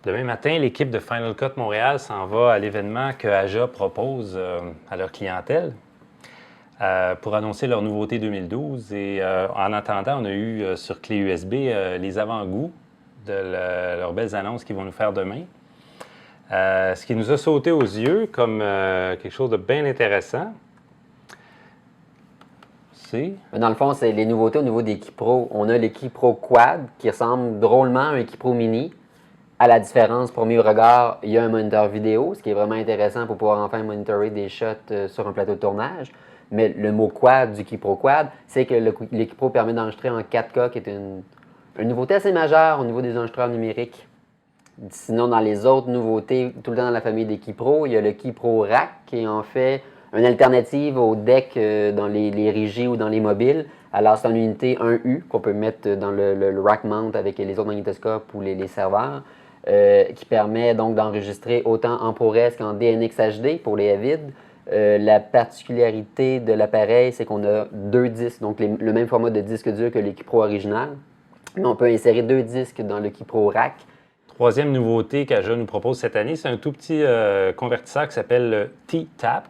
Demain matin, l'équipe de Final Cut Montréal s'en va à l'événement que Aja propose à leur clientèle pour annoncer leur nouveauté 2012. Et en attendant, on a eu sur clé USB les avant-goûts de leurs belles annonces qu'ils vont nous faire demain. Ce qui nous a sauté aux yeux comme quelque chose de bien intéressant, c'est... Dans le fond, c'est les nouveautés au niveau des Keypro. On a le Keypro Quad qui ressemble drôlement à un Keypro Mini. À la différence, premier regard, il y a un moniteur vidéo, ce qui est vraiment intéressant pour pouvoir enfin monitorer des shots sur un plateau de tournage. Mais le mot quad du Keypro Quad, c'est que le Keypro permet d'enregistrer en 4K, qui est une nouveauté assez majeure au niveau des enregistreurs numériques. Sinon, dans les autres nouveautés, tout le temps dans la famille des Keypro, il y a le Keypro Rack, qui est en fait une alternative au deck dans les régies ou dans les mobiles. Alors, c'est une unité 1U qu'on peut mettre dans le rack mount avec les autres magnétoscopes ou les serveurs. Qui permet donc d'enregistrer autant en ProRes qu'en DNX HD pour les AVID. La particularité de l'appareil, c'est qu'on a 2 disques, donc le même format de disque dur que le Keypro original. Mais on peut insérer 2 disques dans le Keypro Rack. Troisième nouveauté qu'Aja nous propose cette année, c'est un tout petit convertisseur qui s'appelle le T-Tap.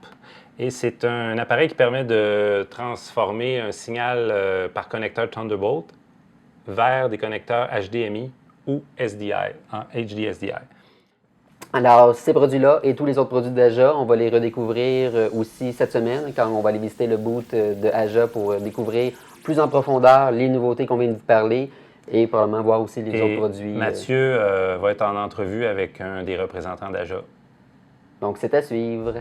Et c'est un appareil qui permet de transformer un signal par connecteur Thunderbolt vers des connecteurs HDMI ou SDI, en HD SDI. Alors, ces produits-là et tous les autres produits d'Aja, on va les redécouvrir aussi cette semaine quand on va aller visiter le booth de Aja pour découvrir plus en profondeur les nouveautés qu'on vient de vous parler et probablement voir aussi les autres produits. Mathieu va être en entrevue avec un des représentants d'Aja. Donc, c'est à suivre.